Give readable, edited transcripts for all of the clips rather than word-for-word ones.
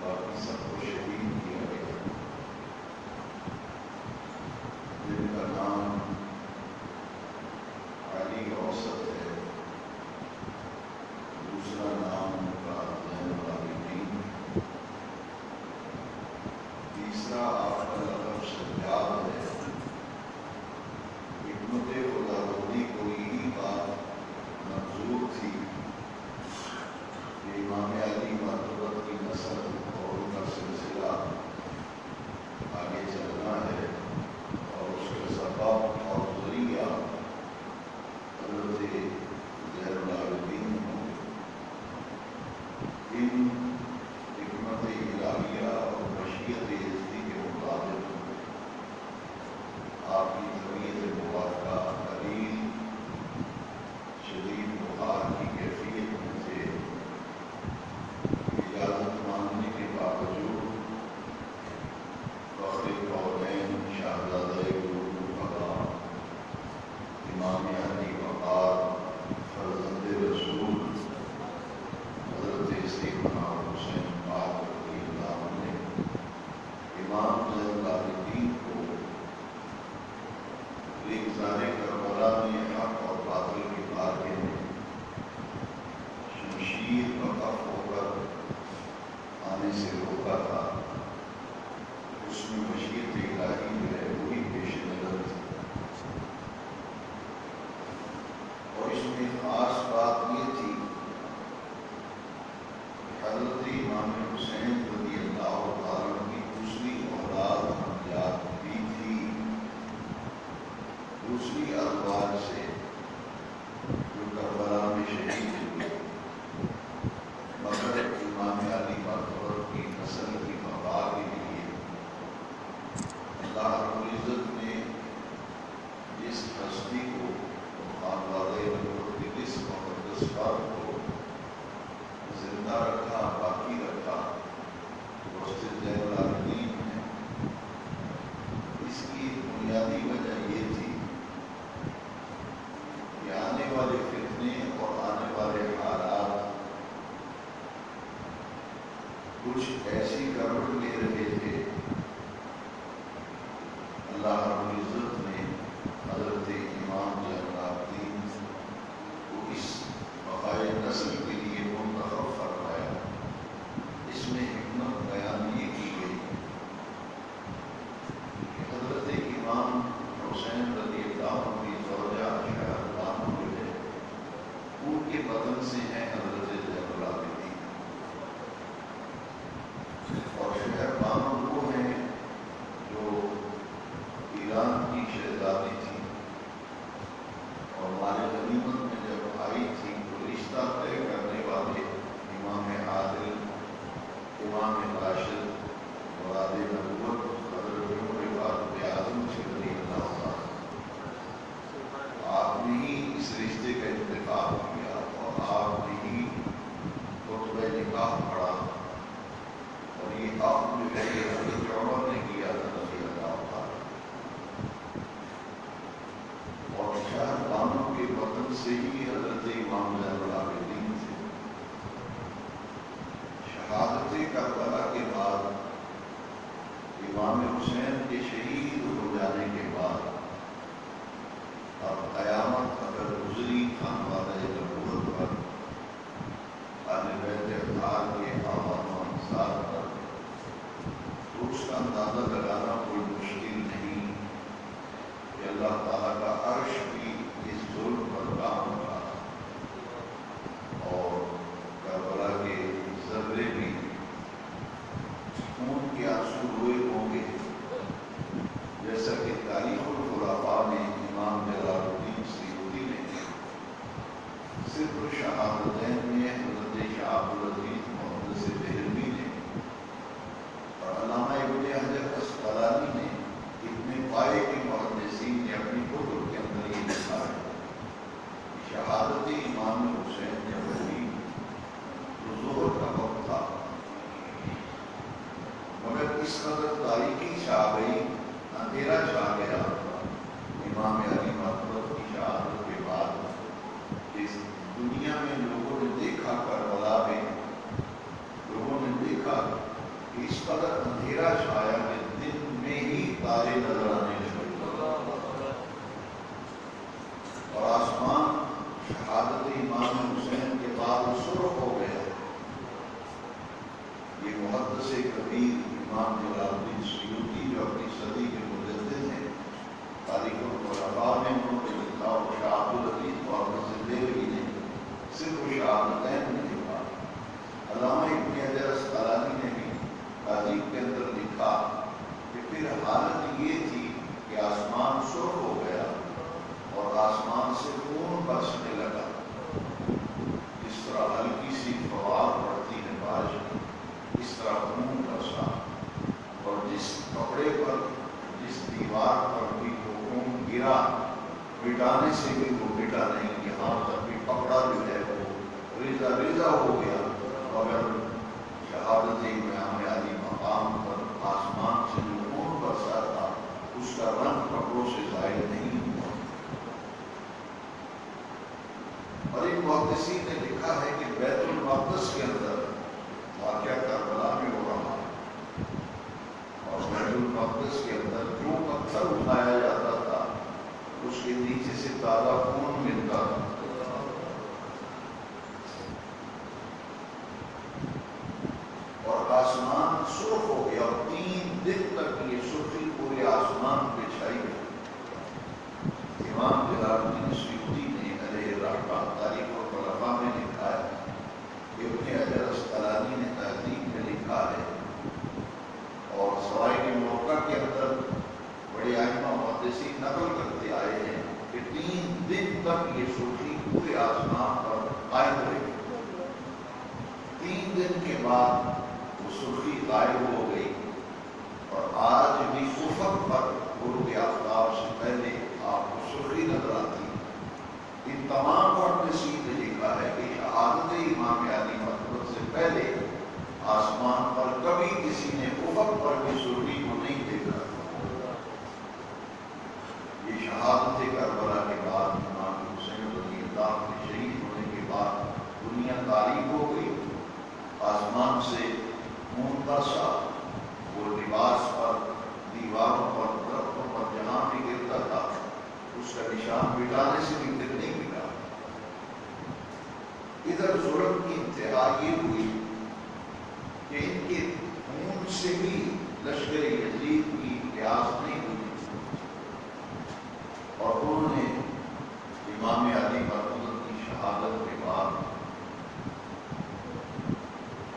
باقی سب کو شہید کیا گیا، جن کا نام علی اوسط ہے، دوسرا نام ان کا زین العابدین، تیسرا آپ کا لقب سجاد ہے۔ حکمت خدا بندی کو یہی بات منظور تھی کہ امام علی مرتبت کی نسل اور ان کا سلسلہ آگے چلنا ہے، اور اس کے سبب اور ذریعہ حضرت زین العابدین ہوں۔ ان حکمت الہیہ اور مشیت یزدی کے مطابق آپ کی طبیعت مبارکہ قلیل شدید بخار کی کیفیت میں سے اجازت مانگنے کے باوجود فخر القولین شہزادہ قلوب الفقا امام علی وقار فرزند رسول حضرت سیدنا حسین پاک رضی اللہ عنہ نے امام زین العابدین کو ریگزار کربلا میں حق اور باطل کے بارے میں شمشیر وقف ہو کر آنے سے روکا تھا۔ اس میں مشیت الہی جو ہے وہی پیش نظر تھی، اور اس میں خاص بات یہ تھی کہ حضرت امام حسین رضی اللہ تعالیٰ کی دوسری اولاد حمزات بھی تھی، دوسری ازواج سے جو کربلا میں شہید ہوئے، مگر امام علی مرتبت کی نسل کی بقا کے لیے اللہ رب العزت نے جس ہستی کو خانوادہ مقدس مقدس فرد کو زندہ رکھا، باقی رکھا، وہ زین العابدین ہے۔ اس کی بنیادی وجہ یہ تھی کہ آنے والے فتنے اور آنے والے حالات کچھ ایسی گڑبڑ لے رہے تھے۔ اللہ رب العزت نے حضرت امام زین العابدین کو اس بقائے نسل کے لیے منتخب فرمایا۔ اس میں حکمت بیان یہ کی گئی کہ حضرت امام حسین رضی اللہ عنہ کی زوجہ شہربانو جو ہے، ان کے بدن سے ہیں حضرت زین العابدین، اور شہربانو وہ ہیں جو ایران کی شہزادی تھی، اور مال غنیمت میں جب آئی تھی تو رشتہ طے کرنے والے امام عادل، امام راشد، مراد نبوت حضرت عمر فاروق اعظم سے رضی اللہ عنہ، آپ نے ہی اس رشتے کا انتخاب کیا اور آپ نے ہی خطبہ نکاح پڑھا، اور یہ عقد جو ہے یہ حضرت عمر نے کیا تھا رضی اللہ عنہ، اور شہربانو کے وطن سے ہی حضرت امام زین العابدین تھے۔ شہادت کربلا کے بعد امام حسین کے شہید ہو جانے کے بعد اب قیامت اگر گزری خانوادہ نبوت پر، اہل بیت اطہار کے اعوان و انصار پر، تو اس کا اندازہ لگانا کوئی مشکل نہیں کہ اللہ تعالیٰ کا عرش بھی اس ظلم پر کام رہا، اور کربلا کے ذرے بھی خون کے آنسو روئے ہوں گے، جیسا کہ تاریخ الخلفاء میں امام جلال الدین سیوطی نے صرف شہادتین میں حضرت شاہ عبدالعزیز محدث دہلوی نے اور علامہ ابن حجر اسقلانی نے ابن پائے کے محدثین نے اپنی کتب کے اندر یہ لکھا ہے کہ شہادت امام حسین جب ہوئی تو ظہر کا وقت تھا، مگر اس قدر تاریکی چھا گئی، اندھیرا چھا گیا امام علی مرتبت کی شہادت کے بعد، اس دنیا میں لوگوں نے دیکھا، کربلا میں لوگوں نے دیکھا اس قدر اندھیرا چھایا کہ دن میں ہی تارے نظر آنے لگے اور آسمان شہادت امام حسین کے بعد سرخ ہو گیا۔ یہ محدث کبیر امام جلال الدین سیوطی جو اپنی صدی کے مجدد ہیں، تاریخ الخلفاء میں انہوں نے لکھا، اور شاہ عبدالعزیز محمد دہلوی نے صرف شہادتین میں لکھا۔ علامہ ابن حجر اسقلانی نے بھی تہذیب کے اندر لکھا کہ پھر حالت یہ تھی کہ آسمان سرخ ہو گیا اور آسمان سے خون برسنے لگا، جس طرح ہلکی سی فوار پڑتی ہے بارش میں، اس طرح خون برسا، اور جس کپڑے پر، جس دیوار پر بھی وہ خون گرا، مٹانے سے بھی وہ مٹا نہیں، یہاں تک بھی کپڑا جو ہے وہ ریزہ ریزہ ہو گیا، مگر شہادت امام علی مقام پر آسمان سے جو خون برسا تھا اس کا رنگ کپڑوں سے ظاہر نہیں ہوا۔ اور ایک محدثین نے لکھا ہے کہ بیت المقدس کے اندر واقعہ کربلا میں ہو رہا ہے، اور بیت المقدس کے اندر جو پتھر اٹھایا جاتا تھا اس کے نیچے سے تازہ خون ملتا تھا۔ اور آسمان سرخ ہو گیا، اور 3 دن تک یہ سرخی پورے آسمان پہ چھائی گئی۔ امام جلال الدین سیوطی نے علیہ رحمہ تاریخ الخلفاء میں لکھا ہے، ابن حجر اسقلانی نے تہذیب میں لکھا ہے، اور سوائے موقع کے اندر بڑے ائمہ محدثین نقل کرتے آئے ہیں کہ 3 دن تک یہ سرخی پورے آسمان پر قائم رہی۔ 3 دن کے بعد وہ سرخی غائب ہو گئی، اور آج بھی افق پر غروب آفتاب سے پہلے آپ کو سرخی نظر آتی ہے۔ ان تمام محدثین نے لکھا ہے کہ شہادت امام علی مقبول سے پہلے آسمان پر کبھی کسی نے افق پر بھی سرخی کو نہیں دیکھا۔ یہ شہادت کربلا کے بعد امام حسین رضی اللہ کے شہید ہونے کے بعد دنیا تاریک ہو گئی، آسمان سے خون برسا، وہ لباس پر، دیواروں پر، درختوں پر جہاں بھی گرتا تھا اس کا نشان مٹانے سے بھی پھر نہیں مٹا۔ ادھر ظلم کی انتہا یہ ہوئی کہ ان کے خون سے بھی لشکر یزید کی پیاس نہیں ہوئی، اور انہوں نے امام علی مقبول کی شہادت کے بعد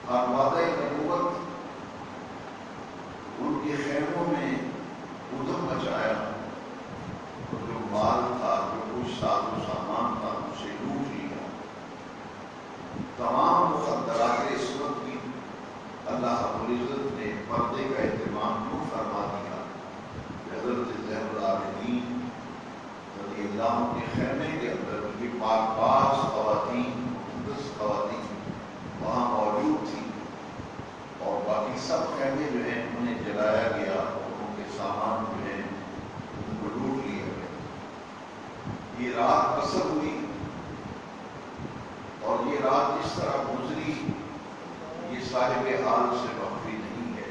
خانوادہ نبوت ان کے خیموں میں ادھم مچایا، اور جو مال تھا، جو کچھ ساز و سامان تھا، اسے لوٹ لیا۔ تمام مخدرات عصمت کی اللہ رب العزت نے پردے کا اہتمام کیوں فرما دیا؟ حضرت زین العابدین رضی اللہ عنہ کے خیمے کے اندر یہ پاک باز خواتین، مقدس خواتین وہاں موجود تھی، اور باقی سب خیمے جو ہیں انہیں جلایا گیا، اور ان کے سامان جو ہیں ان کو لوٹ لیا گیا۔ یہ رات بسر ہوئی، اور یہ رات جس طرح گزری یہ صاحب حال سے مخفی نہیں ہے۔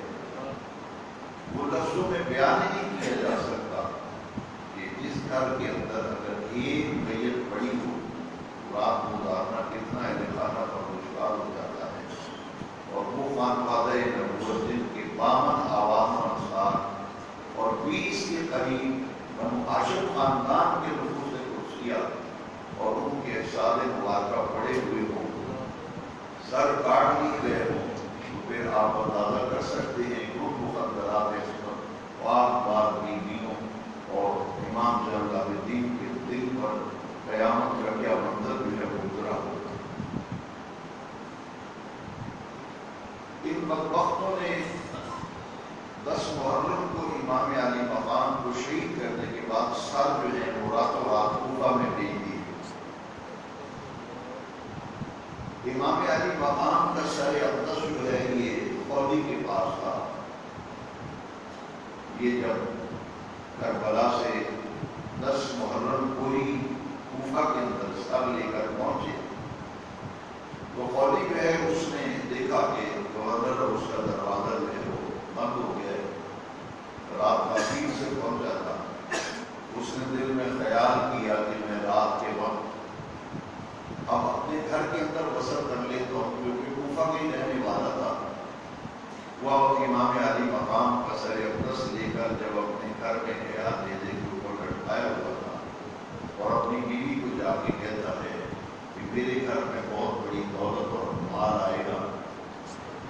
وہ لفظوں میں بیان نہیں کیا جا سکتا کہ جس گھر کے اندر اگر ایک میت پڑی ہو، رات گزارنا کتنا اہلخانہ پر دشوار ہو جاتا ہے، اور وہ خانوادہ نبوت جن کے 52 آوان و انصار اور 20 کے قریب بنو ہاشم خاندان کے نفوذ قدسیہ اور ان کے اجساد مبارکہ پڑے ہوئے ہوں، سر کاٹ لیے گئے ہوں، تو پھر آپ اندازہ کر سکتے ہیں کہ ان مخدرات عصمت پاک پاک بیویوں اور امام زین العابدین کے دل پر قیامت کا کیا منظر جو ہے وہ گزرا ہوگا۔ ان بدبختوں نے 10 محرم کو امام علی مقام کو شہید کرنے کے بعد سر جو ہے وہ راتوں رات کوفہ میں بھیج دیے۔ امام علی مقام کا سر اقدس جو ہے یہ قولی کے پاس تھا۔ یہ جب کربلا سے 10 محرم کو ہی کوفہ کے اندر سر لے کر پہنچے تو قولی جو ہے اس نے دیکھا کہ گورنر اور اس کا دروازہ جو ہے وہ امام علی مقام کا سر اقدس لے کر جب اپنے گھر میں گیا نیزے کے اوپر لٹکایا ہوا تھا اور اپنی بیوی کو جا کے کہتا ہے کہ میرے گھر میں بہت بڑی دولت اور مال آئے گا،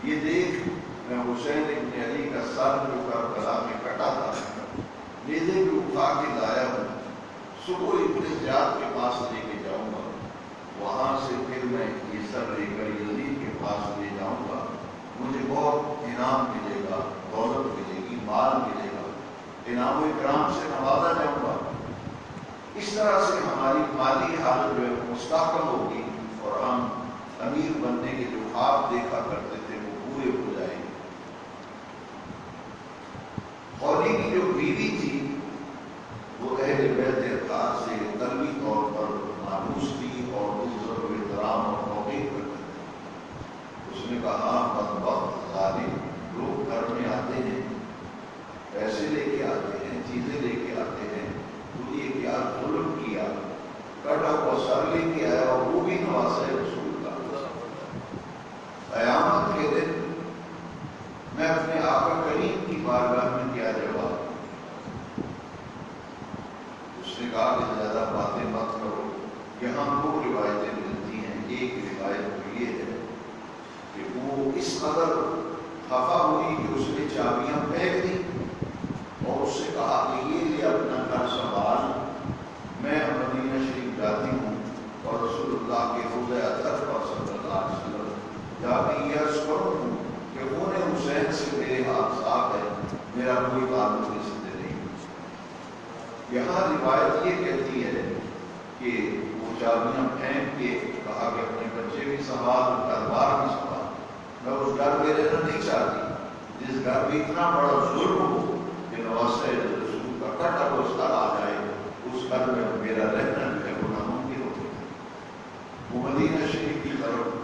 یہ دیکھ میں حسین ابن علی کا سر جو کربلا میں کٹا تھا نیزے کو اٹھا کے لایا ہوں، صبح ابن زیاد کے پاس لے کے جاؤں گا، وہاں سے پھر میں یہ سر لے کر یزید کے پاس لے جاؤں گا، مجھے بہت انعام ملے گا، دولت ملے گی، مال ملے گا، انعام و اکرام سے نوازا جاؤں گا۔ اس طرح سے ہماری مالی حالت جو ہے مستحکم ہوگی اور ہم امیر بننے کے جو خواب دیکھا کرتے تھے وہ پورے ہو جائیں گے۔ خولی کی جو بیوی تھی وہ اہل بیت اطہار سے قلبی طور پر مانوس تھی اور عزت و احترام اور توقیر کرتے تھے۔ اس نے کہا بدبخت ظالم لوگ گھر میں آتے ہیں، پیسے لے کے آتے ہیں، چیزیں لے کے آتے ہیں، تو یہ کیا ظلم کیا، کٹا ہوا سر لے کے آیا اور وہ بھی نواسہ رسول کا۔ قیامت کے دن میں اپنے آقا کریم کی بارگاہ میں کیا جواب؟ اس نے کہا کہ زیادہ باتیں مت کرو، یہاں دو روایتیں ملتی ہیں، ایک روایت تو یہ ہے کہ وہ اس قدر خفا ہوئی کہ اس نے چابیاں پھینک دی اور اس سے کہا کہ یہ لے اپنا گھر سنبھال، میں مدینہ شریف جاتی ہوں اور رسول اللہ کے روضہ اطہر پر صلی اللہ علیہ وسلم جا کے یہ عرض کروں کہ خون حسین سے میرے ہاتھ صاف ہے، میرا کوئی تعلق اس سے نہیں۔ یہاں روایت یہ کہتی ہے کہ وہ چابیاں پھینک کے کہا کہ اپنے بچے بھی سنبھال، گھر بار بھی سنبھال، میں اس گھر میں رہنا نہیں چاہتی جس گھر میں اتنا بڑا ظلم ہو کہ نواسہ رسول کا کٹا ہوا سر آ جائے، اس گھر میں میرا رہنا جو ہے وہ ناممکن ہو گیا۔ وہ مدینہ شریف کی طرف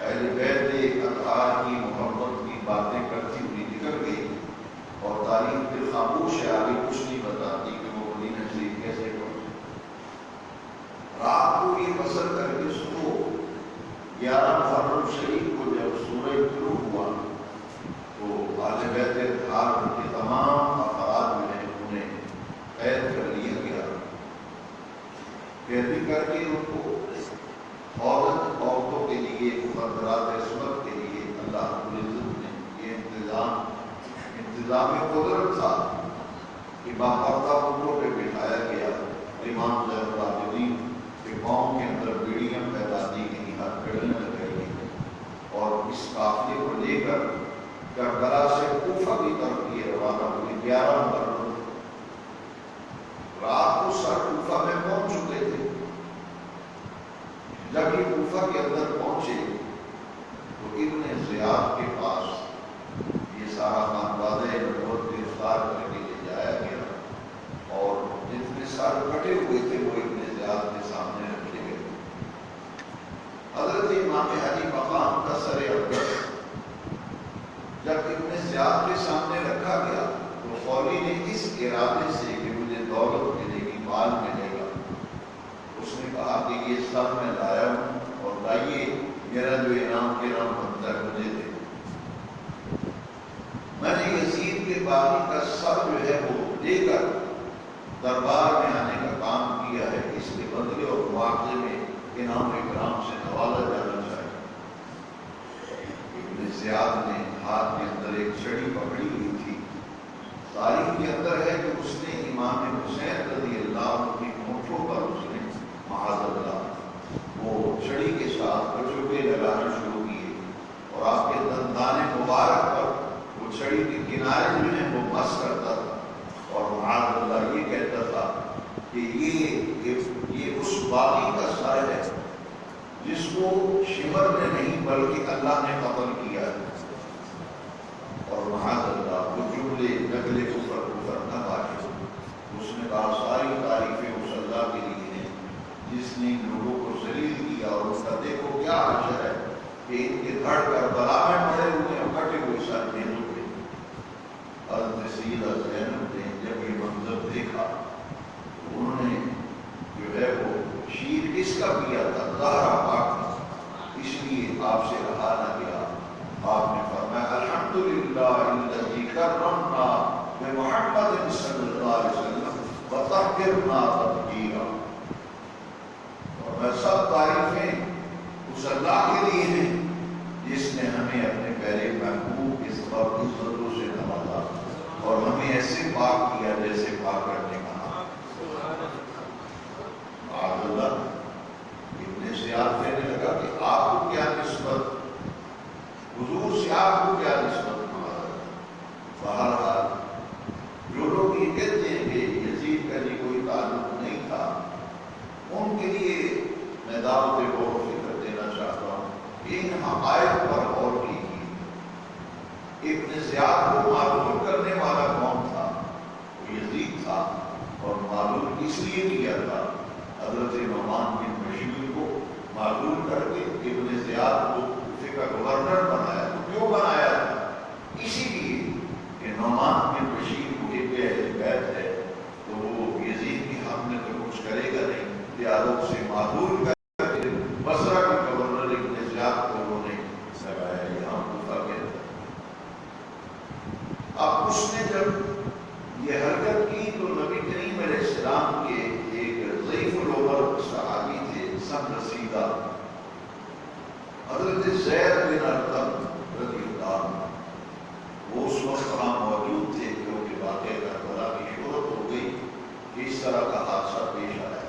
اہل بیت اطہار کی محبت کی باتیں کرتی ہوئی نکل گئی اور تاریخ دل خاموش ہے، آگے کچھ نہیں بتاتی کہ وہ مدینہ شریف کیسے پہنچے۔ رات کو یہ بسر کر کے صبح 11 محرم شریف کو جب سورج طلوع ہوا تو اہل بیت اطہار کے تمام افراد جو ہیں انہیں قید کر لیا گیا، قیدی کر کے ان کو عورتوں کے لیے مقدرات عصمت کے لیے اللہ رب العزت نے یہ انتظام قدرت تھا کہ باپردہ پتوں پہ بٹھایا گیا۔ امام زین العابدین کے پاؤں کے اندر بیڑیاں پیدا دی گئی، ہاتھ بیڑیاں لگائی گئی اور اس قافلے کو لے کر کربلا سے کوفہ کی طرف یہ روانہ ہوئے۔ 11 محرم رات کو سر کوفہ میں پہنچ چکے تھے۔ جب یہ کوفہ کے اندر پہنچے تو ابن زیاد کے پاس یہ سارا خانوادہ نبوت گرفتار کر کے لے جایا گیا اور جتنے سر کٹے ہوئے تھے وہ ابن زیاد کے سامنے رکھے گئے۔ حضرت امام علی مقام کا سر اقدس جب ابن زیاد کے سامنے رکھا گیا تو خولی نے اس ارادے سے کہ مجھے دولت ملے گی، مال ملے گا، اس نے کہا کہ یہ سب میں لایا ہوں اور لائیے میرا جو انعام کے نام بنتا ہے مجھے دے۔ میں نے یزید کے باغی کا سر جو ہے وہ دے کر دربار میں آنے کا کام کیا ہے، اس کے بدلے اور معاوضے میں انعام اکرام سے نوازا جانا چاہیے۔ ابن زیاد نے ہاتھ کے اندر ایک چھڑی پکڑی ہوئی تھی، تاریخ کے اندر ہے کہ اس نے امام حسین رضی اللہ عنہ کی ہونٹوں پر اس نے معاذ اللہ وہ چھڑی کے ساتھ کچوبے لگانا شروع کیے اور آپ کے دندان مبارک پر وہ چھڑی کے کنارے جو ہیں وہ مس کرتا تھا اور معاذ اللہ یہ کہتا تھا کہ یہ اس باغی کا سر ہے جس کو شمر نے نہیں بلکہ اللہ نے قتل کیا ہے، اور معاذ اللہ وہ جملے نقل کفر نہ باقی۔ اس نے کہا ساری تعریفیں اس اللہ کے لیے ہیں جس نے ان لوگوں کو ذلیل کیا اور اس کا دیکھو کیا حشر ہے کہ ان کے دھڑ کربلا میں پڑے ہوئے ہیں، کٹے ہوئے سر نیزوں پہ۔ حضرت سیدہ زینب نے جب یہ منظر دیکھا تو انہوں نے جو ہے وہ شیر کس کا کیا تھا؟ زہرا پاک، اس لیے آپ سے رہا نہ گیا الله الذي كرمنا بمحمد صلی اللہ علیہ وسلم وطهرنا تطهيرا. اور میں سب تعریفیں اس اللہ کے لیے ہیں جس نے ہمیں اپنے پیارے محبوب کے سبب عزتوں سے نوازا اور ہمیں ایسے پاک کیا جیسے پاک کرنے کا. معاذ اللہ. ابن زیاد کہنے لگا کہ آپ کو کیا نسبت حضور سے آپ کو کیا نسبت. بہرحال جو لوگ یہ کہتے ہیں کہ یزید کا جی کوئی تعلق نہیں تھا ان کے لیے میں دعوت غور و فکر دینا چاہتا ہوں کہ ان حقائق پر غور کیجیے. ابن زیاد کو معلوم کرنے والا کون تھا؟ وہ یزید تھا. اور معلوم اس لیے کیا تھا حضرت نعمان بن بشیر کو معلوم کر کے ابن زیاد کو کوفے کا گورنر بنایا. تو کیوں بنایا تھا؟ اسی لیے کہ نعمان بن بشیر کو ایک اہل بیت ہے تو وہ یزید کی حق میں تو کچھ کرے گا نہیں، لہٰذا سے معلوم کر کے بصرہ کے گورنر ابن زیاد کو انہوں نے لگایا. یہاں کوفہ کے اب اس نے جب یہ حرکت کی تو نبی کریم علیہ السلام کے ایک ضعیف العمر صحابی تھے سب رسیدہ حضرت زید بن ارقم رضی اللہ عنہ. وہ اس وقت وہاں موجود تھے کیونکہ واقعہ کربلا کی شہرت ہو گئی کہ اس طرح کا حادثہ پیش آیا.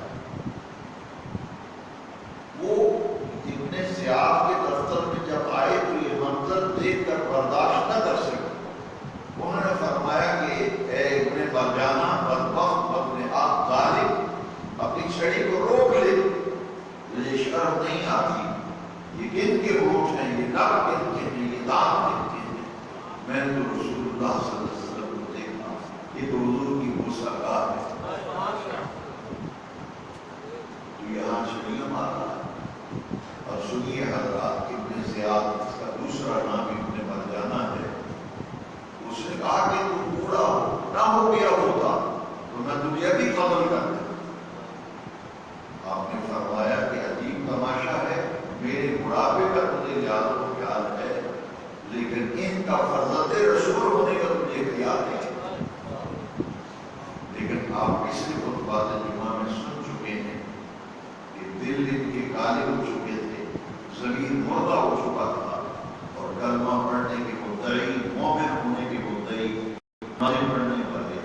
وہ ابن زیاد کے دفتر میں جب آئے تو یہ منظر دیکھ کر برداشت نہ کر سکے. انہوں نے فرمایا کہ اے ابن مرجانہ بدبخت ابن آپ ظالم اپنی چھڑی کو روک لے، مجھے شرم نہیں آتی. یہ کن کے ہوٹ ہیں، یہ لب کن کے ہیں، یہ دانت کن کے ہیں. میں نے تو رسول اللہ صلی اللہ علیہ وسلم کو دیکھا، یہ تو حضور کی مساقات ہے. تو یہاں چھڑیاں مار رہا ہے. اور سنیے حضرات ابن زیاد اس کا دوسرا نام ابن مرجانہ ہے. اس نے کہا کہ تو بوڑھا ہو نہ ہو گیا ہوتا تو میں تجھے بھی قتل کرتا. آپ نے فرمایا کہ عجیب تماشا ہے، میرے بڑھاپے کا تجھے یاد و خیال ہے لیکن ان کا فرزند رسول ہونے کا تجھے خیال نہیں. لیکن آپ پچھلے خطبات جمعہ میں سن چکے ہیں کہ دل ان کے کالے ہو چکے تھے، زمین مردہ ہو چکا تھا اور کلمہ پڑھنے کے مدعی، مومن ہونے کے مدعی، نمازیں پڑھنے والے،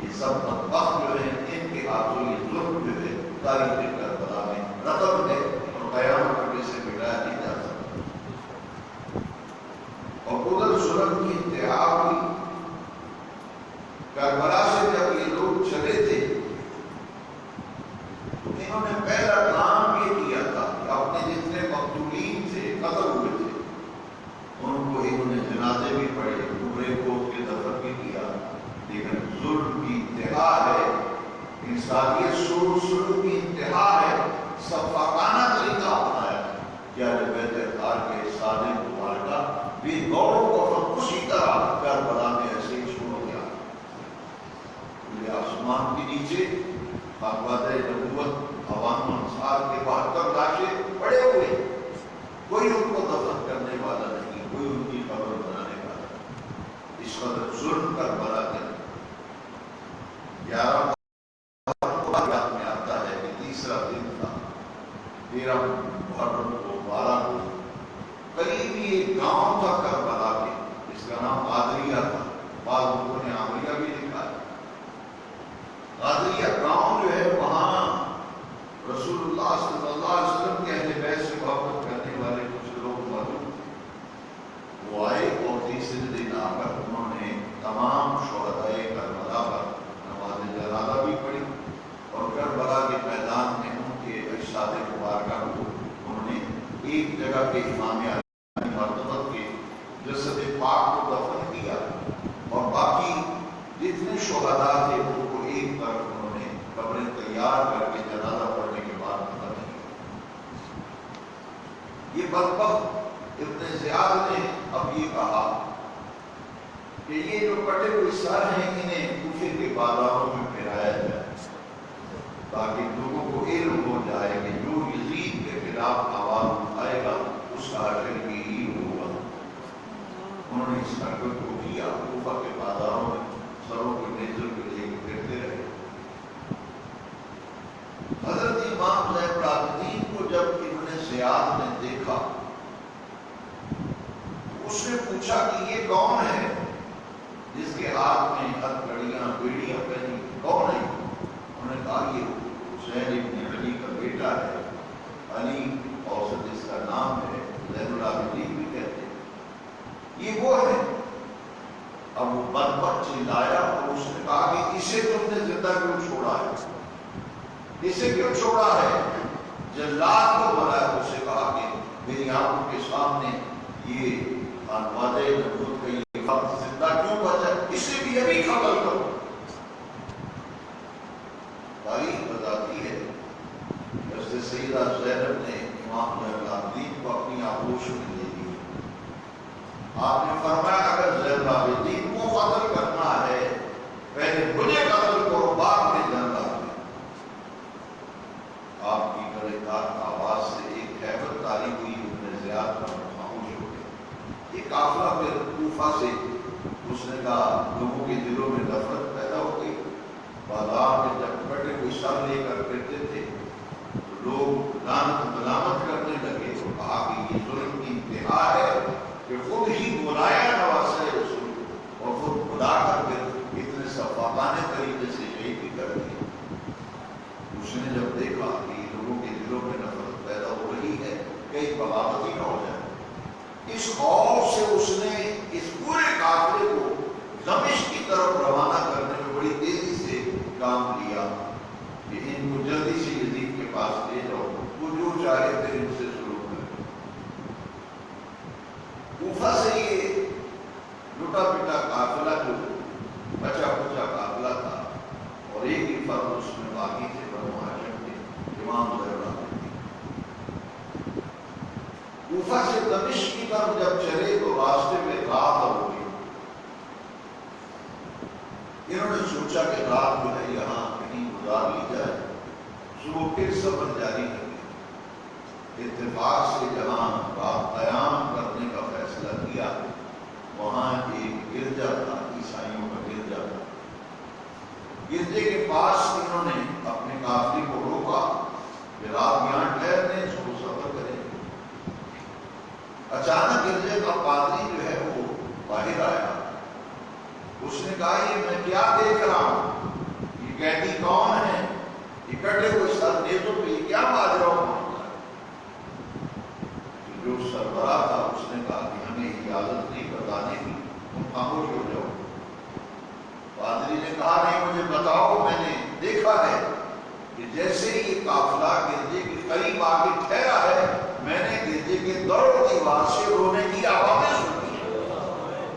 یہ سب بدبخت جو ہیں ان کے ہاتھوں یہ ظلم جو ہے تاریخ کربلا میں رقم ہے اور قیامت تک سے مٹایا نہیں جا سکتا. اور ادھر ظلم کی انتہا ہوئی. کربلا سے جب یہ لوگ چلے تھے تو انہوں نے پہلا کام یہ کیا تھا کہ اپنے جتنے مقتولین تھے قتل ہوئے تھے ان کو انہوں نے جنازے بھی پڑھے، عمرے کو کے دفن بھی کیا. لیکن ظلم کی انتہا ہے، انسانیت سلوک کی انتہا ہے. صفاقانہ طریقہ اپنایا کیا بیت اطہار کے سادے مبارکہ بھی گوروں کو اسی طرح کربلا میں ایسے ہی چھوڑ دیا. کھلے آسمان کے نیچے باقاعدہ نبوت عوام انصار کے 72 لاشیں پڑے ہوئے، کوئی ان کو دفن کرنے والا نہیں، کوئی ان کی قبر بنانے والا نہیں. اس قدر ظلم کربلا کے 11 یاد میں آتا ہے کہ تیسرا دن تھا 13 محرم کو 12 کو قریب ہی ایک گاؤں تھا کربلا کے جس کا نام قادریہ تھا. بعض لوگوں نے عامریہ بھی لکھا ہے. قادریہ گاؤں جو ہے وہاں رسول اللہ صلی اللہ علیہ وسلم کے اہل بیت سے محبت کرنے والے کچھ لوگ موجود تھے. وہ آئے اور تیسرے دن آ کر انہوں نے تمام شہدائے کربلا پر نماز جنازہ بھی پڑھی اور کربلا کے میدان میں ان کے اجساد مبارکہ کو انہوں نے ایک جگہ کے امام علی مرتبہ کے جسد پاک کو دفن کیا اور باقی جتنے شہداء تھے ان کو ایک طرف انہوں نے قبریں تیار کر کے جنازہ پڑھنے کے بعد دفن کیا. یہ بدبخت ابن زیاد نے اب یہ کہا کہ یہ جو کٹے ہوئے سر ہیں انہیں کوفے کے بازاروں میں پھیلایا جائے تاکہ لوگوں کو علم ہو جائے کہ جو یزید کے خلاف آواز اٹھائے گا اس کا اجر بھی ہوگا. انہوں نے اس حرکت کو کیا، کوفہ کے بازاروں میں سروں کو نیزل پہ لے کے پھرتے رہے۔ حضرت امام زین العابدین کو جب ابن زیاد نے دیکھا، اس نے پوچھا کہ یہ کون ہے جس کے ہاتھ میں ہتھکڑیاں بیڑیاں پہنی، کون ہے؟ انہوں نے کہا یہ حسین ابن علی کا بیٹا ہے، علی اور جس کا نام ہے زین العابدین بھی کہتے ہیں، یہ وہ ہے۔ اب وہ بدبخت چلایا اور اس نے کہا کہ اسے تم نے زندہ کیوں چھوڑا ہے، اسے کیوں چھوڑا ہے؟ جلاد کو بلایا، اسے کہا کہ میری آنکھوں کے سامنے یہ خانوادہ نبوت کا یہ فرد زندہ کیوں بچا، اسے بھی ابھی قتل کرو۔ تاریخ بتاتی ہے حضرت سیدہ زینب نے امام زین العابدین کو اپنی آغوش میں لے لی۔ آپ نے فرمایا اگر زین العابدین کو قتل کرنا ہے پہلے مجھے قتل کرو، بعد میں زین العابدین۔ آپ کی کڑےدار آواز سے ایک ہیبت طاری ہوئی، ابن زیاد پر خاموش ہو گئے۔ یہ قافلہ پھر کوفہ سے، اس نے کہا لوگوں کے دلوں میں نفرت پیدا ہو گئی۔ بازار میں جب بڑے کوئی سر لے کر پھرتے تھے تو لوگ لعنت ملامت کرنے لگے، تو کہا کہ یہ ظلم کی انتہا ہے کہ خود ہی بلایا نواسہ رسول اور خود بلا کر پھر اتنے سفاکانے طریقے سے شہید بھی کر دیے۔ اس نے جب دیکھا کہ لوگوں کے دلوں میں نفرت پیدا ہو رہی ہے، کئی بغاوت ہی نہ ہو جائے، اس خوف سے اس نے اس پورے قافلے کو دمشق کی طرف روانہ کرنے میں بڑی تیزی سے کام لیا کہ ان کو جلدی سے یزید کے پاس لے جاؤ، وہ جو چاہے پھر ان سے شروع کرے۔ کوفہ سے یہ لٹا پٹا قافلہ جو بچا بچا قافلہ تھا، اور ایک ہی فرد اس میں باقی تھے، بنو ہاشم کے امام زین العابدین۔ کوفہ سے دمشق کی طرف جب چلے تو راستے میں رات ہو گئی۔ انہوں نے سوچا کہ رات جو ہے یہاں کہیں گزار لی جائے، صبح پھر سفر جاری کریں۔ اتفاق سے جہاں رات قیام کرنے کا فیصلہ کیا، وہاں ایک گرجا تھا، عیسائیوں کا گرجا تھا۔ گرجے کے پاس انہوں نے اپنے قافلے کو روکا کہ رات یہاں ٹھہرنے، صبح سفر کریں۔ اچانک گرجے کا پادری جو ہے وہ باہر آیا، اس نے کہا یہ میں کیا دیکھ رہا ہوں، یہ قیدی کون ہے، اکٹھے ہوئے سر نیزوں پہ یہ کیا ماجرا ہوا؟ جو سربراہ تھا اس نے کہا کہ ہمیں اجازت نہیں بتانے کی، تم خاموش ہو جاؤ۔ پادری نے کہا نہیں مجھے بتاؤ، میں نے دیکھا ہے کہ جیسے ہی یہ قافلہ گرجے کے قریب آ کے ٹھہرا ہے، میں نے گرجے کے در و دیوار سے رونے کی آوازیں سنی ہیں۔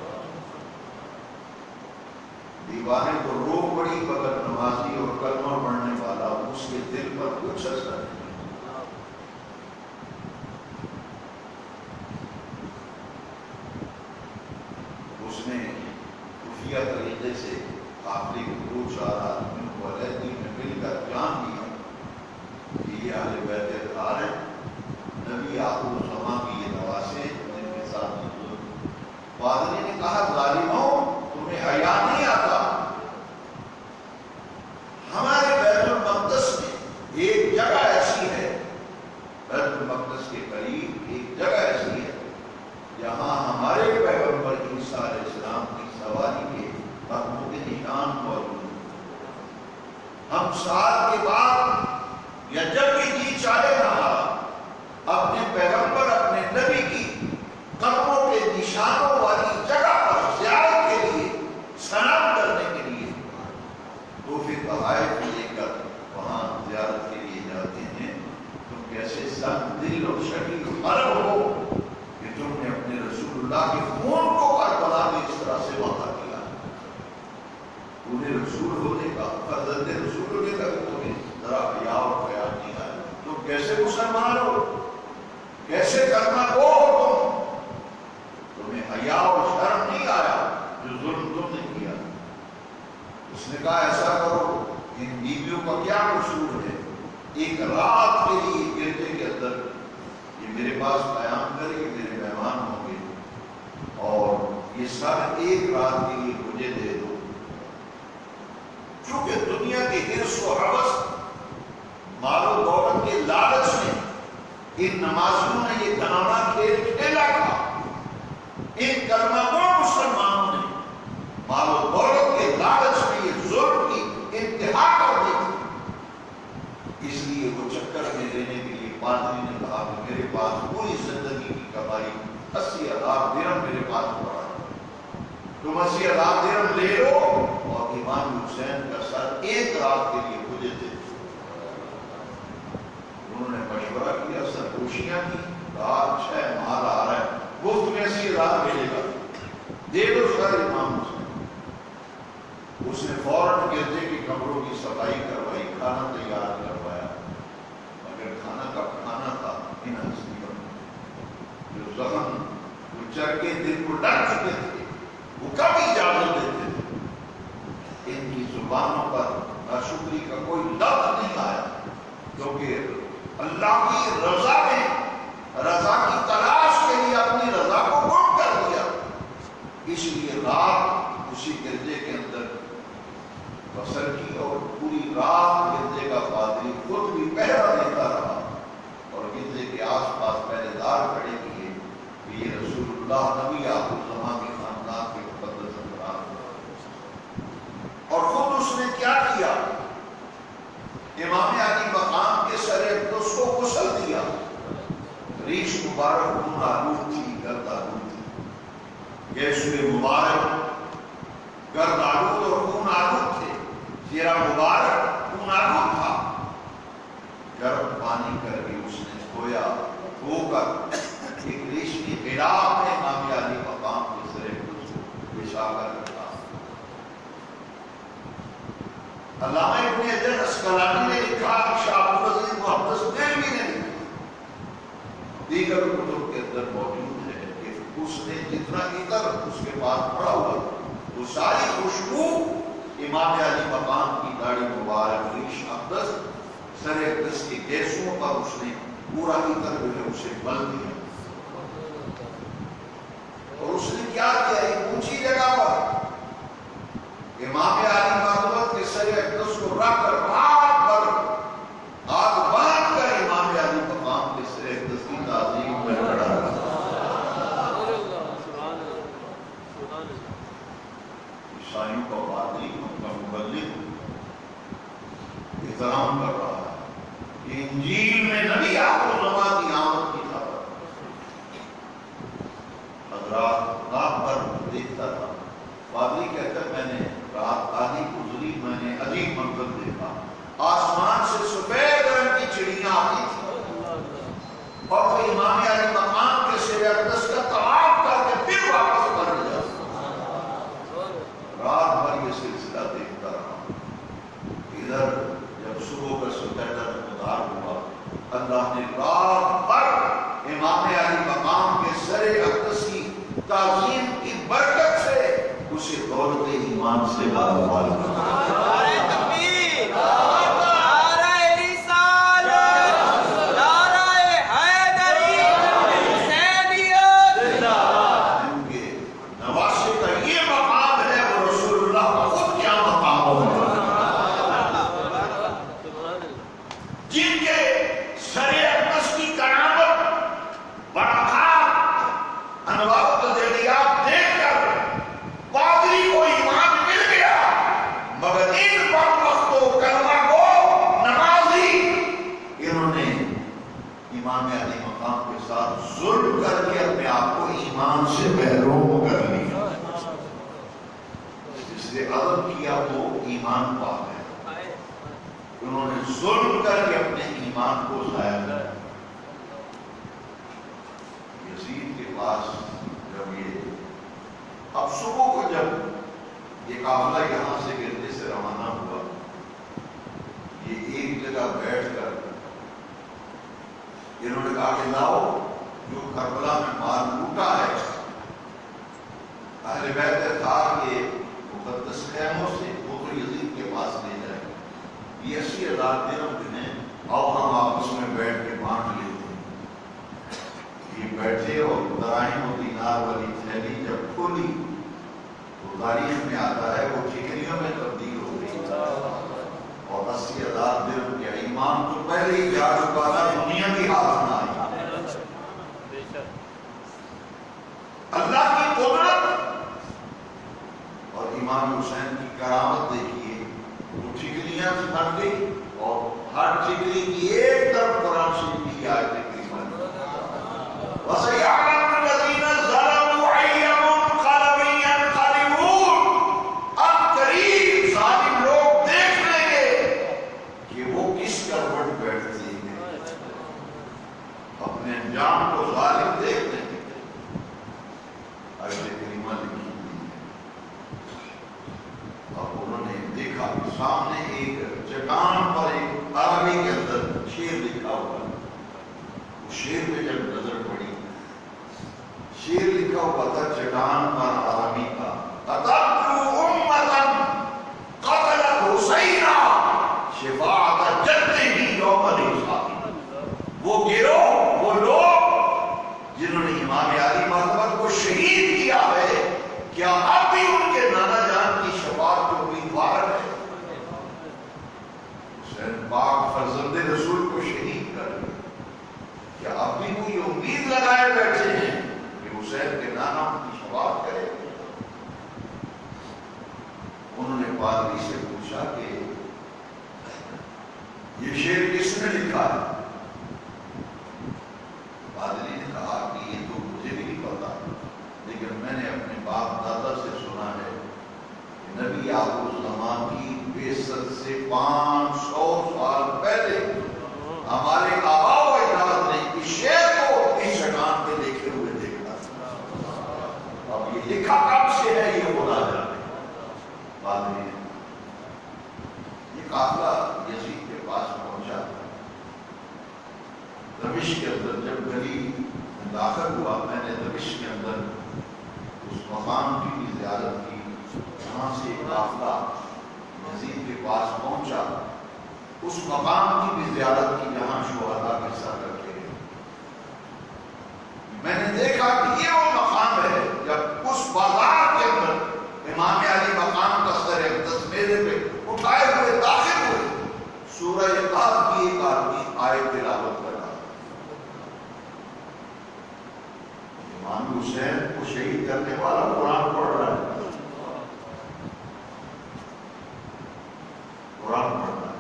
دیواریں تو رو پڑی، مگر نمازی اور کلمہ پڑھنے والا اس کے دل پر کچھ اثر نہیں۔ اس نے خفیہ طریقے سے قافلے کے دو چار آدمیوں کو علیحدگی میں مل کر جان دیا کہ یہ اہل بیت اطہار ہیں، نبی آخر الزماں کی یہ نواسے جن کے ساتھ ظلم۔ پادری نے کہا ظالموں تمہیں حیا نہیں آتا، ہمارے بیت المقدس میں ایک جگہ ایسی ہے، بیت المقدس کے قریب ایک جگہ ایسی ہے جہاں ہمارے پیغمبر عیسیٰ علیہ السلام کی سواری کے قدموں کے نشان موجود ہیں۔ ہم سال کے بعد یا جب بھی جی چاہے ہمارا اپنے پیغمبر اپنے نبی کی قدموں کے نشانوں والی جگہ پر زیارت کے لیے، سلام کرنے کے لیے تو پھر تحائف لے کر وہاں زیارت کے لیے جاتے ہیں۔ تم کیسے سخت دل اور شدید قلب ہو کہ تم نے اپنے رسول اللہ کے خون کو کربلا میں اس طرح سے وعدہ کیا۔ انہیں رسول ہونے کا، فرزند رسول ہونے کا بھی تمہیں ذرا حیا اور خیال نہیں آیا۔ تم کیسے مسلمان ہو، کیسے کلمہ گو ہو، تمہیں حیا اور شرم نہیں آیا جو ظلم تم نے کیا۔ اس نے کہا ایسا کرو، ان بیویوں کا کیا قصور ہے، ایک رات کے لیے گرجے کے اندر یہ میرے پاس قیام کرے، میرے مہمان ہوں گے، اور یہ سر ایک رات کے لیے مجھے دے دو. کیونکہ دنیا کے حرص و حوث، مال و دولت کے لالچ میں ان نمازیوں نے یہ گھنانا کھیل کھیلا تھا. ان کلمہ گو مسلمانوں نے مال و دولت کے لالچ میں یہ ظلم کی انتہا کر دی تھی. اس لیے وہ چکر میں دینے کے لیے پادری نے کہا کہ میرے پاس پوری زندگی کی کمائی 80,000 درہم میرے پاس پڑا ہے، تم 80,000 درہم لے لو اور امام حسین کا سر ایک رات کے لیے مجھے دے دو. انہوں نے مشورہ کیا، سرگوشیاں کی، رات 6 مال آ رہا ہے، مفت میں 80,000 ملے گا، دے دو سر امام حسین. اس نے فوراً گرجے کے کمروں کی صفائی کروائی، کھانا تیار کروایا. مگر کھانا کب کھانا تھا؟ ان ہستیوں جو زخم، جو چرکے دل کو ڈر چکے تھے، وہ کب اجازت دیتے تھے؟ ان کی زبانوں پر ناشکری کا کوئی لفظ نہیں آیا، کیونکہ اللہ کی رضا میں، رضا کی تلاش کے لیے اپنی رضا کو گم کر دیا. اس لیے رات اسی گرجے کے اندر بسر کی اور پوری رات گرجے کا پادری خود بھی پہرا دیتا رہا اور گرجے کے آس پاس پہرے دار کھڑے کیے کہ یہ رسول اللہ نبی آخر الزمان کے خاندان کے مقدس افراد. اور خود اس نے کیا کیا؟ امام علی مقام کے سر اقدس کو غسل دیا. ریش مبارک خون آلود تھی، گرد آلود تھی. یسوع مبارک گرد آلود اور خون آلود تھے، چہرہ مبارک خون آلود تھا. گرم پانی کر کے اس نے دھویا، دھو کر ایک ریشمی غلاف میں امام علی مقام کے سر اقدس کو بچھا کر رکھا. علامہ ابن حجر اسقلانی نے لکھا، شاہ عبدالعزیز محدث دہلوی نے لکھا، دیگر کتب کے اندر موجود ہے کہ اس نے جتنا عطر اس کے پاس پڑا ہوا وہ ساری خوشبو امام علی مقام کی داڑھی مبارک، ریش اقدس، سر اقدس کے گیسوں پر اس نے پورا عطر جو ہے اسے مل دیا. اور اس نے کیا کیا؟ ایک اونچی جگہ پر امام علی مقام کے سر اقدس کو رکھ کر رات بھر آگ باندھ کر امام علی مقام کے سر اقدس کی تعظیم میں کھڑا رہا. عیسائیوں کا پادری، ان کا مبلغ احترام کر رہا ہے. یہ انجیل میں نبی آخر الزمان کی آمد کی خبر. حضرات رات بھر دیکھتا تھا. پادری کہتا ہے میں نے رات آدھی گزری، میں نے عجیب منظر دیکھا. آسمان سے سفید رنگ کی چڑیاں آتی تھی اور وہ امام علی مقام کے سر اقدس کا طواف کر کے پھر واپس پلٹ جاتا. رات بھر یہ سلسلہ دیکھتا رہا. ادھر جب صبح کا سپیدہ نمودار ہوا، اللہ نے رات بھر امام علی مقام کے سر اقدس کی تعظیم کی برکت سے اسے دولت ایمان سے مالامال کر ایمان پاک ہے. انہوں نے ظلم کر کے اپنے ایمان کو ضائع کیا. یزید کے پاس جب یہ اب صبح کو جب یہ قافلہ یہاں سے گرنے سے روانہ ہوا، یہ ایک جگہ بیٹھ کر انہوں نے کہا کہ لاؤ جو کربلا میں مال لوٹا ہے اہل بیت اطہار کے مقدس خیموں سے، وہ تو یزید کے پاس لے جائے. یہ 80,000 درہم دیں اور ہم آپس میں بیٹھ کے بانٹ لیتے ہیں. یہ بیٹھے اور دراہم و دینار والی تھیلی جب کھولی تاریخ میں آتا ہے وہ ٹھیکریوں میں تبدیل ہو گئی اور 80,000 درہم کے ایمان تو پہلے ہی جا چکا تھا، دنیا بھی ہاتھ نہ آئی۔ اللہ کی قدرت اور امام حسین کی کرامت دیکھیے، وہ ٹھیکریاں سے بن گئی اور ہر ٹھیکری کی ایک طرف قرآن شریف کی آیت کریمہ وَسَيَعْلَمُ الَّذِينَ ظَلَمُوا أَيَّ مُنقَلَبٍ يَنقَلِبُونَ، اب قریب ظالم لوگ دیکھ لیں گے کہ وہ کس کروٹ بیٹھتے ہیں، اپنے انجام کو ظالم دیکھ لیں گے۔ آیت کریمہ لکھی ہوئی ہے، اب انہوں نے دیکھا کہ سامنے ایک چٹان پر ایک عربی کے اندر شعر لکھا ہوا ہے۔ اس شعر پہ جب نظر پڑی، شعر لکھا ہوا تھا چٹان پر عربی کا، قتلت امة قتلت حسینا شفاعت جدہ یوم الحساب، وہ گروہ، وہ لوگ جنہوں نے امام علی مرتبہ کو شہید کیا ہے، کیا اب بھی ان کے نانا جان کی شفاعت کو امیدوار ہے؟ حسین پاک فرزند رسول کو شہید کر دیا، کیا اب بھی کوئی امید لگائے بیٹھے ہیں کہ حسین کے نانا ان کی شفاعت کرے؟ انہوں نے پادری سے پوچھا کہ یہ شعر کس نے لکھا ہے؟ پادری نے کہا کہ یہ تو مجھے بھی نہیں پتا، لیکن میں نے اپنے باپ دادا سے سنا ہے کہ نبی آخر الزمان کی بعثت سے 500 سال پہلے ہمارے آبا و اجداد نے اس شعر کو اس چٹان پہ لکھے ہوئے دیکھا تھا۔ اب یہ لکھا کب سے ہے یہ خدا جانے۔ پادری نے یہ قافلہ یزید کے پاس پہنچا، دمشق کے اندر جب گلی میں داخل ہوا، میں نے دمشق کے اندر اس مقام کی بھی زیارت کی جہاں سے قافلہ یزید کے پاس پہنچا، اس مقام کی بھی زیارت کی جہاں شہداء کے سر رکھے گئے۔ میں نے دیکھا کہ یہ وہ مقام ہے جب اس بازار کے اندر امام علی مقام کا سر اقدس میرے پہ اٹھائے ہوئے داخل ہوئے، سورہ کہف کی ایک آدمی آیت تلاوت کر رہا، امام حسین کو شہید کرنے والا قرآن پڑھ رہا ہے، قرآن پڑھ رہا ہے۔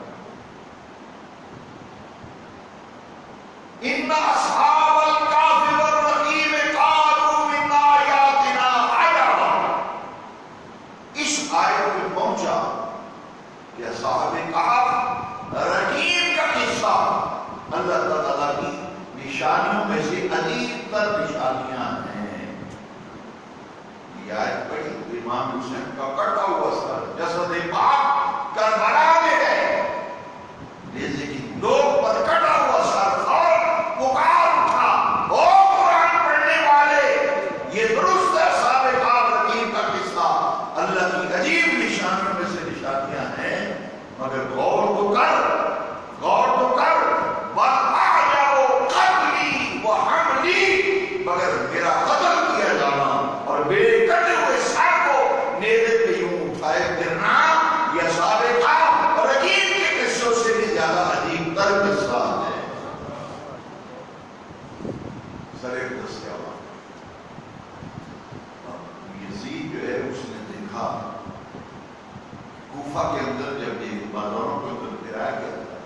ان اصحاب الکہف والرقیم قالوا من آیاتنا عجبا، اس آیت میں پہنچا کہ اصحاب کہف رقیم کا قصہ اللہ تعالیٰ کی نشانیوں میں سے عجیب تر نشانیاں ہیں۔ یہ آیت پڑھی، امام حسین کا کٹا ہوا سر جسد پاک کربلا میں ہے، لیکن لوگ پر کٹا ہوا سر اور پکار اٹھا، او قرآن پڑھنے والے، یہ درست ہے صاحب کعب رقیم کا قصہ، اللہ کی عجیب نشانیوں میں سے نشانیاں ہیں، مگر غور تو کر، غور تو کر، وَالْأَعْجَبُ قَتْلِي وَحَمْلِي، مگر میرا قتل کیا جانا اور میرے کٹے ہوئے سر کو نیزے پہ یوں اٹھائے پھرنا، یہ صاحب کعب رقیم کے قصوں سے بھی زیادہ عجیب تر قصہ ہے۔ سر اقدس کیا ہوا؟ یزید جو ہے اس نے دیکھا کوفہ کے اندر جب یہ بازاروں کے اندر گرایا گیا تھا،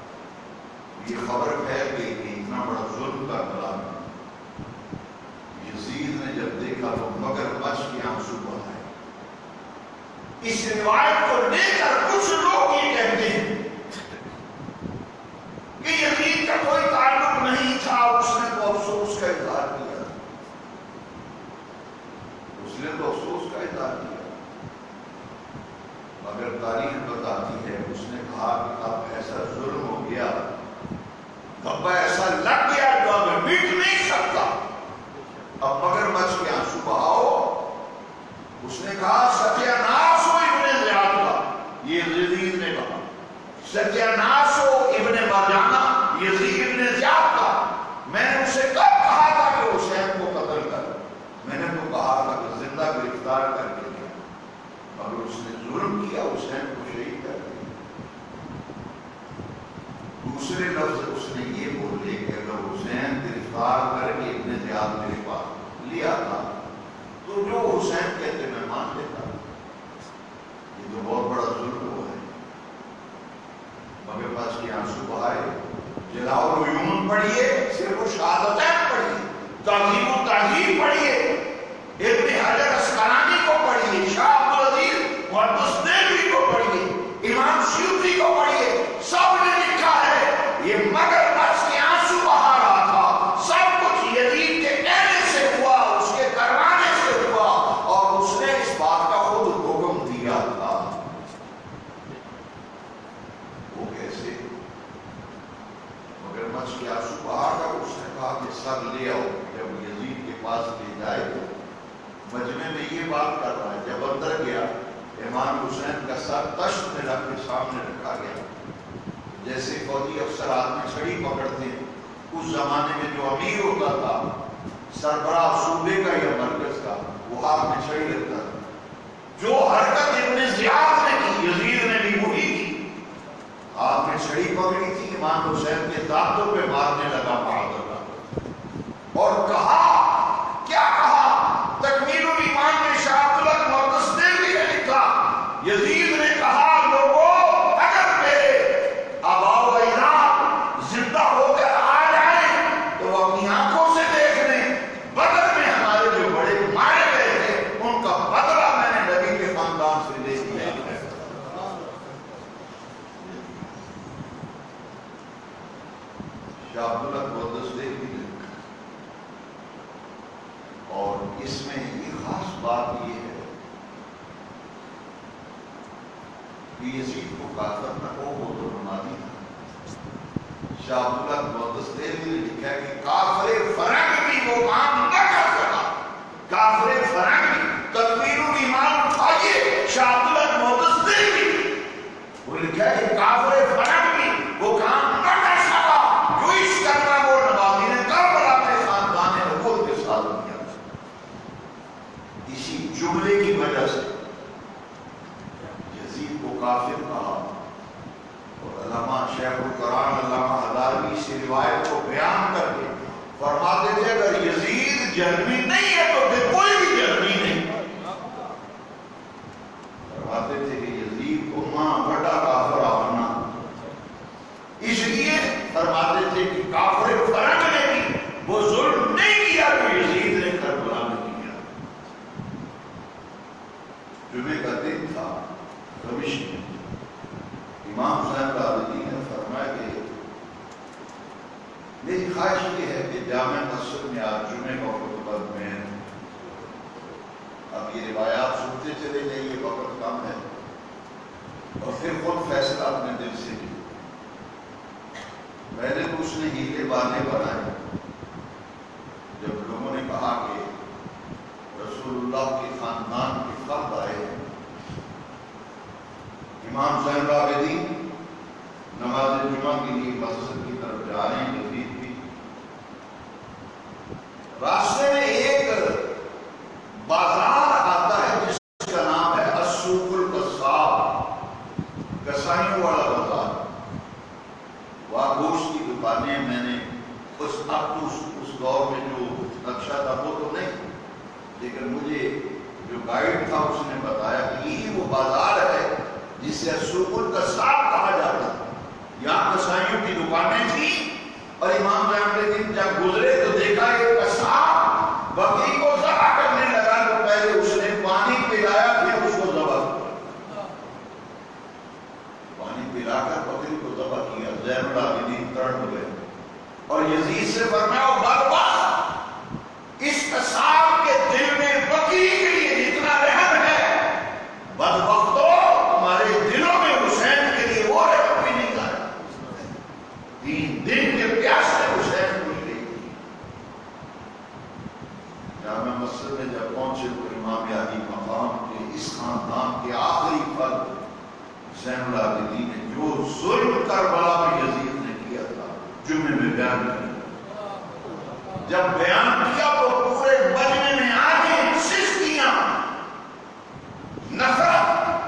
یہ خبر پھیل گئی کہ اتنا بڑا ظلم کا کلام ہے۔ یزید نے جب دیکھا تو مگر بچ کے آنسو بہائے۔ اس روایت کو لے کر کچھ لوگ یہ کہتے ہیں کہ یزید کا کوئی تعلق نہیں تھا، اس نے تو افسوس کا اظہار کیا، اس نے تو افسوس کا اظہار کیا، مگر تاریخ بتاتی ہے اس نے کہا کہ اب ایسا ظلم ہو گیا، دھبا ایسا لگ گیا جو اب مٹ نہیں سکتا، اب مگر مچ کے آنسو بہاؤ۔ اس نے کہا ستیہ ناس ہو ابن زیاد کا، یہ یزید نے کہا، ستیہ ناس ہو ابن مرجانہ، یزید ابن زیاد کا، میں نے اسے کب کہا تھا کہ حسین کو قتل کر، میں نے تو کہا تھا کہ زندہ گرفتار کر کے اس نے ظلم کیا حسین کو شہید کر دیا. دوسرے لفظ اس نے یہ بولے کہ اگر حسین گرفتار کر کے ابن زیاد میرے پاس لیا تھا تو جو حسین کہتے میں مان لیتا. یہ تو بہت بڑا ظلم ہوا ہے. مگر پاس کی آنسو بہائے. جلاؤ العیون پڑھیے, صرف شہادتین پڑھیے, تہذیب و تہذیب پڑھیے, ابن حجر اسقلانی کو پڑھیے, شاہ عبدالعزیز محدث دہلوی کو پڑھیے, امام سیوطی کو پڑھیے. سب نے لکھا ہے یہ مگر بس کے آنسو بہا رہا تھا. سب کچھ یزید کے کہنے سے ہوا, اس کے کروانے سے ہوا, اور اس نے اس بات کا خود حکم دیا تھا. وہ کیسے؟ مگر بس کے آنسو بہا کر اس نے کہا کہ سر لے آؤ. جب یزید کے پاس لے جائے تو مجمع میں یہ بات کر رہا ہے. جب اندر گیا امام حسین کا سر تشت میں رکھ کے سامنے رکھا گیا. جیسے فوجی افسر ہاتھ میں چھڑی پکڑتے ہیں, اس زمانے میں جو امیر ہوتا تھا, سربراہ صوبے کا یا مرکز کا, وہ ہاتھ میں چھڑی رکھتا تھا. جو حرکت ابن زیاد نے کی یزید نے بھی وہی کی. ہاتھ میں چھڑی پکڑی تھی, امام حسین کے دانتوں پہ مارنے لگا بہادر, اور کہا, کیا کہا؟ تکمیل الایمان میں شاہ عبدالحق محدث دہلوی نے لکھا, یزید نے کہا لوگوں اگر میرے آباء و اجداد زندہ ہو کر آ جائیں تو وہ اپنی آنکھوں سے دیکھ لیں. بدر میں ہمارے جو بڑے مارے گئے تھے ان کا بدلہ میں نے نبی کے خاندان سے لے لیا ہے. شاہ عبدالحق محدث دہلوی نے, اور اس میں یہ خاص بات یہ ہے کہ یزید کو کافر نہ ہو, وہ تو نمازی تھا. شاہ عبدالحق محدث دہلوی نے لکھا ہے کہ کافر فرنگ بھی وہ کام نہ کر سکا. کافر فرنگ بھی, تکمیل الایمان اٹھائیے شاہ عبدالحق محدث دہلوی, وہ لکھا ہے کہ کافر فرنگ بھی وہ کام نہ کر سکا جو اس کرنا وہ نمازی نے کربلا کے خاندان نبوت کے ساتھ کیا. اسی جملے کی وجہ سے یزید کو کافر کہا. اور علامہ شیخ القرآن علامہ ہداروی سے روایت کو بیان کر کے فرماتے تھے اگر یزید جرمی نہیں ہے تو پھر کوئی بھی جرمی نہیں. فرماتے تھے کہ یزید کو ماں بڑا کافر آنا, اس لیے فرماتے تھے کہ کافر فرنگ نے بھی وہ ظلم نہیں کیا جو یزید نے کربلا میں کیا. جمعے کا دن تھا, روش امام حسین العابدین نے فرمایا کہ میری خواہش یہ ہے کہ جامع مسجد میں آج جمعے کا خطبہ میں, اب یہ روایات سنتے چلے جائیے, وقت کم ہے, اور پھر خود فیصلہ اپنے دل سے کیا. پہلے تو اس نے ہیلے بہانے بنائے. جب لوگوں نے کہا کہ رسول اللہ کے خاندان کے فرد آئے, امام زین العابدین نماز جمعہ کے لیے مسجد کی طرف جا رہے ہیں, یزید بھی راستے میں ایک بازار آتا ہے جس کا نام ہے السوق القصاب, کسائیوں والا بازار. وہاں گوشت کی دکانیں, میں نے اس دور میں جو نقشہ تھا وہ تو نہیں, لیکن مجھے جو گائیڈ تھا اس نے بتایا کہ یہی وہ بازار ہے جسے السوق القصاب کہا جاتا ہے. یہاں کسائیوں کی دکانیں تھیں, اور امام زین العابدین جب گزرے تو دیکھا ایک کساب بکری کو ذبح کرنے لگا, تو پہلے اس نے پانی پلایا پھر اس کو ذبح کیا. پانی پلا کر بکری کو ذبح کیا. زین العابدین تڑپ گئے اور یزید سے فرمایا او بدبخت, اس کساب کے دل میں بکری کے لیے جتنا رحم ہے, بدبختو تمہارے دلوں میں حسین کے لیے وہ رحم بھی نہیں تھا. 3 دن کے پیاس سے حسین کو لے گئی. جامع مسجد میں جب پہنچے تو امام علی مقام کے اس خاندان کے آخری فرد زین العابدین نے جو ظلم کربلا میں یزید نے کیا تھا جمعے میں بیان کیا. جب بیان کیا تو پورے مجمع میں آگے سجدیاں, نفرت,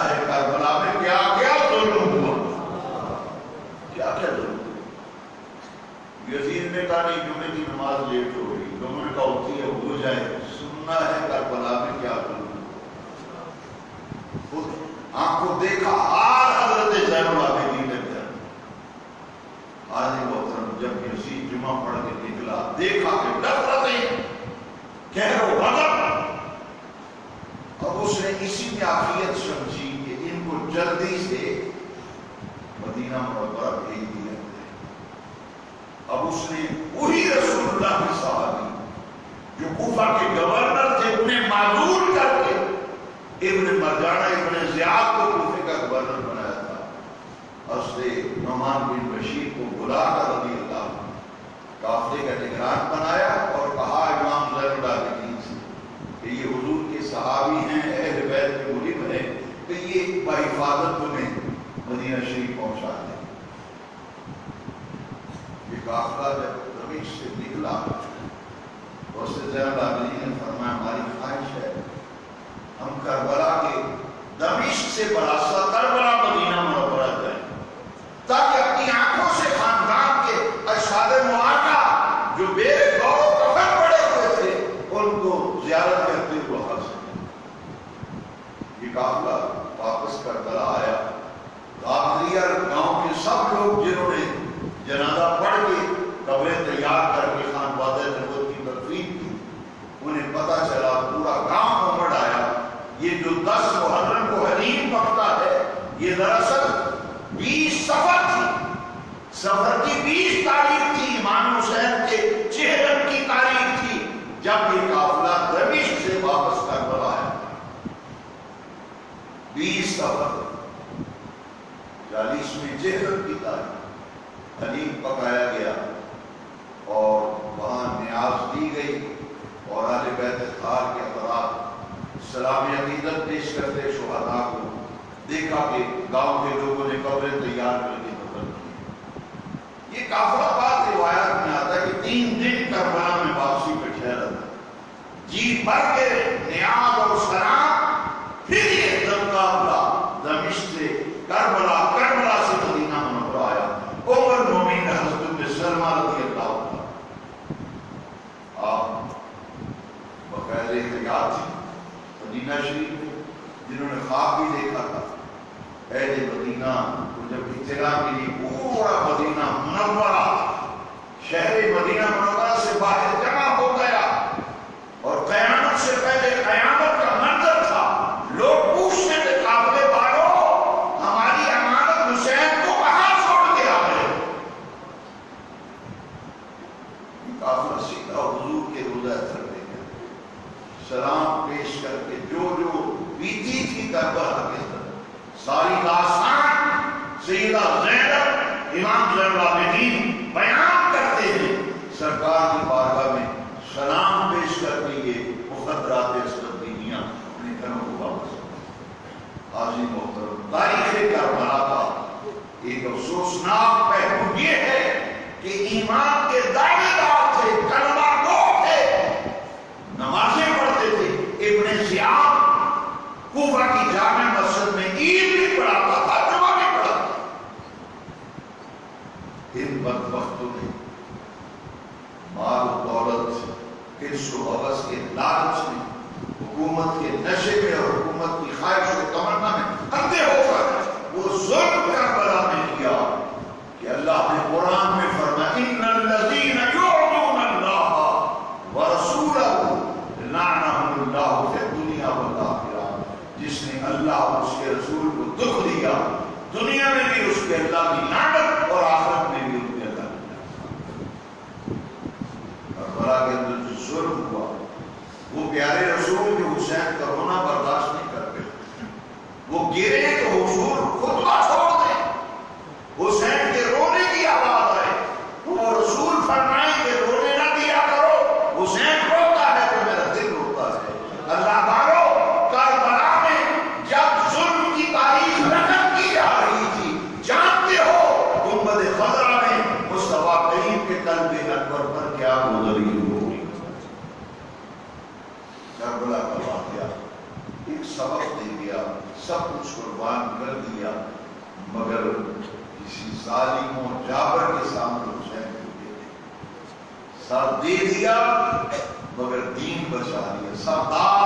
ہے کربلا میں کیا کیا ظلم ہوا، کیا کیا ظلم ہوا۔ یزید نے کہا نہیں جمعے کی نماز لیٹ ہو گئی، لوگوں نے کہا ہوتی ہے ہو جائے، سننا ہے کربلا میں کیا ظلم ہوا۔ آنکھوں دیکھا حال حضرت زین العابدین نے بیان۔ آج محترم جب یزید جمعہ پڑھ کے نکلا، دیکھا کہ نفرتیں کہر و غضب، اب اس نے اسی میں عافیت سمجھی کہ ان کو جلدی سے مدینہ منورہ بھیج دیا جائے۔ اب اس نے وہی رسول اللہ کے صحابی جو کوفہ کے گورنر تھے انہیں معذور کر کے ابن مرجانہ ابن زیاد کو کوفے کا گورنر بنایا تھا، حضرت نعمان بن بشیر کو بلا کر رضی اللہ عنہ قافلے کا نگران بنایا اور کہا امام زین العابدین سے کہ یہ حضور کے صحابی ہیں، اہل بیت کے محب ہیں، کہ یہ بحفاظت تمہیں مدینہ شریف پہنچا دیں۔ یہ قافلہ جب دمشق سے نکلا تو اس سے زین العابدین نے فرمایا ہماری خواہش ہے ہم کربلا کے دمشق سے براستہ کربلا مدینہ منورہ جائیں تاکہ اپنی آنکھوں سے خاندان کے اشہاد معاہدہ جو بے گور و کفن پڑے ہوئے تھے ان کو زیارت کرتے ہوئے حاصل۔ یہ قافلہ واپس کربلا آیا، غابریہ گاؤں کے سب لوگ جنہوں نے جنازہ پڑھ کے قبریں تیار کر کے خان وعدہ نبوت کی تدفین کی، انہیں پتہ چلا، پورا گاؤں امڑ آیا۔ یہ جو 10 محرم کو حلیم پکتا ہے یہ دراصل 20 صفر تھی، صفر کی 20 تاریخ تھی، امام حسین کے چہرم کی تاریخ تھی جب یہ قافلہ دمشق سے واپس کربلا آیا۔ 20 صفر 40ویں چہرم کی تاریخ حلیم پکایا گیا اور وہاں نیاز دی گئی اور اہل بیت اطہار کے افراد سلام عقیدت پیش کرتے شہداء کو، دیکھا کہ گاؤں کے لوگوں نے قبریں تیار کر کے دفن کی۔ یہ قافلہ بعض روایات میں آتا ہے کہ 3 دن کربلا میں واپسی پہ ٹھہرا تھا، جی بھر کے نیاز اور سلام، پھر یہ قافلہ دمشق سے کربلا، کربلا سے مدینہ منورہ آیا۔ عمر المومنین حضرت ابن سلمہ رضی اللہ عنہ آپ بغیر احتیاط تھی مدینہ شریف میں، جنہوں نے خواب بھی دیکھا تھا اہل مدینہ کو جب اطلاع ملی پورا مدینہ منورہ، شہر مدینہ منورہ سے باہر جمع ہو گیا اور قیامت سے پہلے قیامت کا منظر تھا۔ لوگ پوچھتے تھے قافلے والوں ہماری امانت حسین کو کہاں چھوڑ کے آ گئے؟ قافلہ سیدھا حضور کے روضہ اطہر لے گیا، سلام پیش کر کے جو جو بیتی تھی کربلا کے اندر ساری داستان سیدہ زینب امام زین العابدین بیان کرتے ہیں۔ سرکار کی بارگاہ میں سلام پیش کر کے یہ مخدرات اسدینیاں اپنے گھروں کو واپس۔ حاضرین محترم، تاریخ کربلا کا ایک افسوسناک پہلو یہ ہے کہ ایمان کے دعوے دار تھے، کلمہ گو تھے، نمازیں پڑھتے تھے۔ ابن زیاد کوفہ کی جامع مسجد میں عید بھی پڑھاتا تھا، جمعہ بھی پڑھاتا تھا۔ ان بدبختوں نے مال و دولت حرص و حوث کے لالچ میں، حکومت کے نشے میں اور حکومت کی خواہش و تمنا میں اندھے ہو کر وہ ظلم کربلا میں کیا کہ اللہ نے قرآن میں فرمایا ان الذین یعصون اللہ ورسولہ لعنہم اللہ فی الدنیا والآخرہ۔ جس نے اللہ اور اس کے رسول کو دکھ دیا، دنیا میں بھی اس کے اللہ کی لعنت اور آخرت میں بھی اس کے اللہ کی لعنت۔ کربلا کے اندر جو ظلم ہوا، وہ پیارے رسول جو حسین کا رونا برداشت نہیں کرتے، وہ گرے تو حضور خطبہ چھوڑ دیں، حسین کے رونے کی آواز آئے وہ رسول فرمائیں کہ رونے نہ دیا کرو، حسین روتا ہے تو میرا دل روتا ہے۔ اللہ بارو کربلا میں جب ظلم کی تاریخ رقم کی جا رہی تھی، جانتے ہو قربان کر دیا، مگر کسی ظالم و جابر کے سامنے حسین کو دے دیا، سر دے دیا مگر دین بچا لیا، سردار